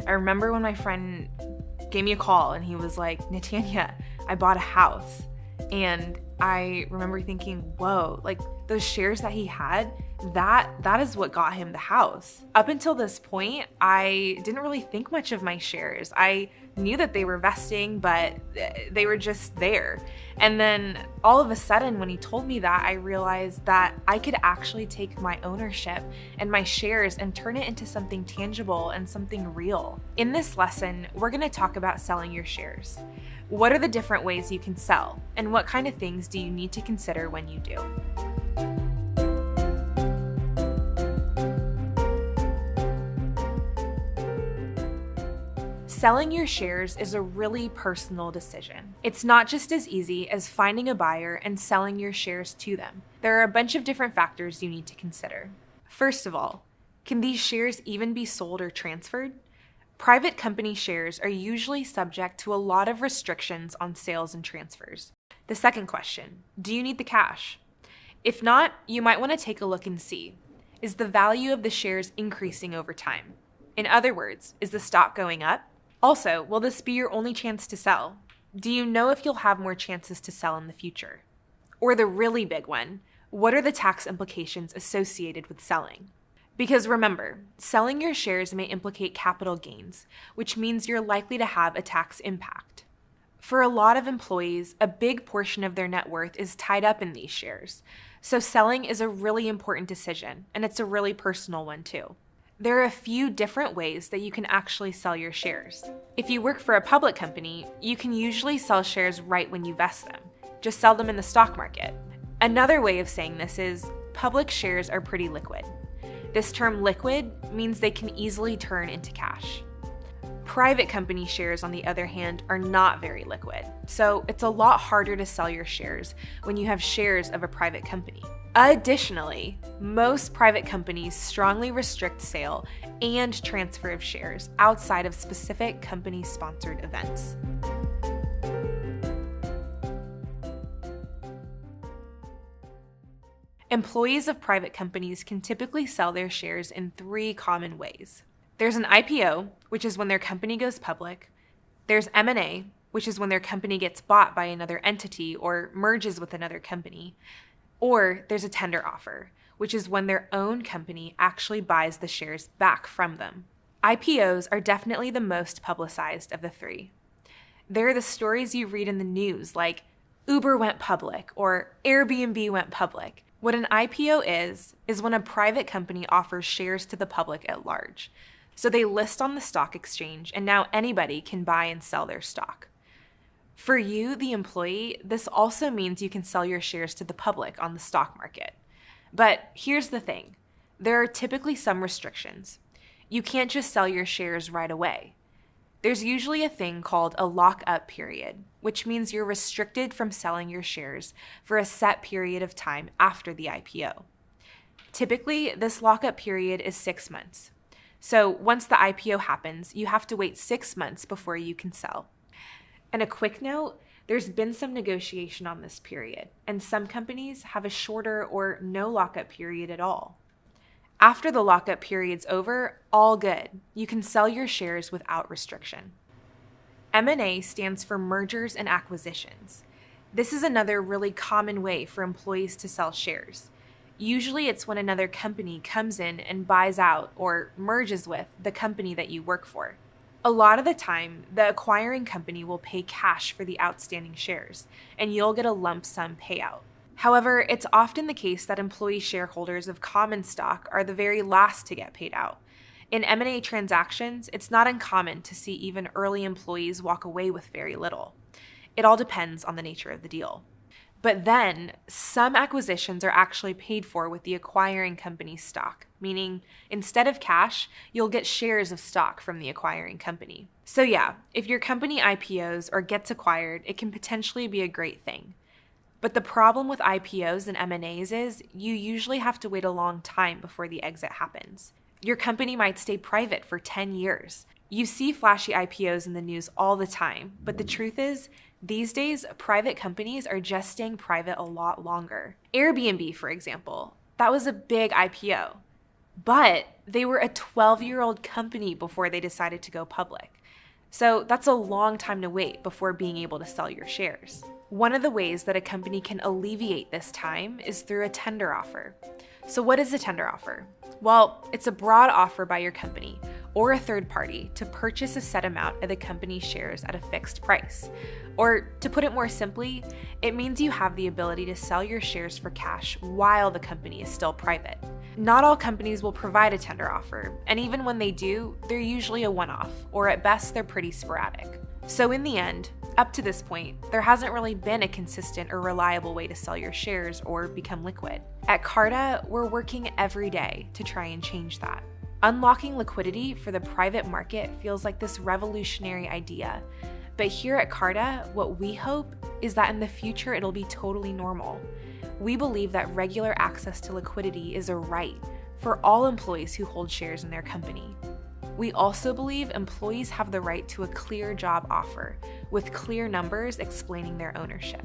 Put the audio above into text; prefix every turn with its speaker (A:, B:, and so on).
A: I remember when my friend gave me a call and he was like, Natanya, I bought a house. And I remember thinking, whoa, like those shares that he had, that is what got him the house. Up until this point, I didn't really think much of my shares. I knew that they were vesting, but they were just there. And then all of a sudden, when he told me that, I realized that I could actually take my ownership and my shares and turn it into something tangible and something real. In this lesson, we're going to talk about selling your shares. What are the different ways you can sell, and what kind of things do you need to consider when you do? Selling your shares is a really personal decision. It's not just as easy as finding a buyer and selling your shares to them. There are a bunch of different factors you need to consider. First of all, can these shares even be sold or transferred? Private company shares are usually subject to a lot of restrictions on sales and transfers. The second question, do you need the cash? If not, you might want to take a look and see, is the value of the shares increasing over time? In other words, is the stock going up? Also, will this be your only chance to sell? Do you know if you'll have more chances to sell in the future? Or the really big one, what are the tax implications associated with selling? Because remember, selling your shares may implicate capital gains, which means you're likely to have a tax impact. For a lot of employees, a big portion of their net worth is tied up in these shares, so selling is a really important decision, and it's a really personal one too. There are a few different ways that you can actually sell your shares. If you work for a public company, you can usually sell shares right when you vest them. Just sell them in the stock market. Another way of saying this is public shares are pretty liquid. This term liquid means they can easily turn into cash. Private company shares, on the other hand, are not very liquid, so it's a lot harder to sell your shares when you have shares of a private company. Additionally, most private companies strongly restrict sale and transfer of shares outside of specific company-sponsored events. Employees of private companies can typically sell their shares in 3 common ways. There's an IPO, which is when their company goes public. There's M&A, which is when their company gets bought by another entity or merges with another company. Or there's a tender offer, which is when their own company actually buys the shares back from them. IPOs are definitely the most publicized of the 3. They're the stories you read in the news, like Uber went public or Airbnb went public. What an IPO is when a private company offers shares to the public at large. So they list on the stock exchange, and now anybody can buy and sell their stock. For you, the employee, this also means you can sell your shares to the public on the stock market. But here's the thing. There are typically some restrictions. You can't just sell your shares right away. There's usually a thing called a lock-up period, which means you're restricted from selling your shares for a set period of time after the IPO. Typically, this lock-up period is 6 months. So once the IPO happens, you have to wait 6 months before you can sell. And a quick note, there's been some negotiation on this period, and some companies have a shorter or no lockup period at all. After the lockup period's over, all good. You can sell your shares without restriction. M&A stands for mergers and acquisitions. This is another really common way for employees to sell shares. Usually it's when another company comes in and buys out or merges with the company that you work for. A lot of the time, the acquiring company will pay cash for the outstanding shares, and you'll get a lump sum payout. However, it's often the case that employee shareholders of common stock are the very last to get paid out. In M&A transactions, it's not uncommon to see even early employees walk away with very little. It all depends on the nature of the deal. But then, some acquisitions are actually paid for with the acquiring company's stock, meaning instead of cash, you'll get shares of stock from the acquiring company. So yeah, if your company IPOs or gets acquired, it can potentially be a great thing. But the problem with IPOs and M&As is you usually have to wait a long time before the exit happens. Your company might stay private for 10 years. You see flashy IPOs in the news all the time, but the truth is, these days, private companies are just staying private a lot longer. Airbnb, for example, that was a big IPO. But they were a 12-year-old company before they decided to go public. So that's a long time to wait before being able to sell your shares. One of the ways that a company can alleviate this time is through a tender offer. So what is a tender offer? Well, it's a broad offer by your company or a third party to purchase a set amount of the company's shares at a fixed price. Or to put it more simply, it means you have the ability to sell your shares for cash while the company is still private. Not all companies will provide a tender offer, and even when they do, they're usually a one-off, or at best, they're pretty sporadic. So in the end, up to this point, there hasn't really been a consistent or reliable way to sell your shares or become liquid. At Carta, we're working every day to try and change that. Unlocking liquidity for the private market feels like this revolutionary idea. But here at Carta, what we hope is that in the future it'll be totally normal. We believe that regular access to liquidity is a right for all employees who hold shares in their company. We also believe employees have the right to a clear job offer with clear numbers explaining their ownership.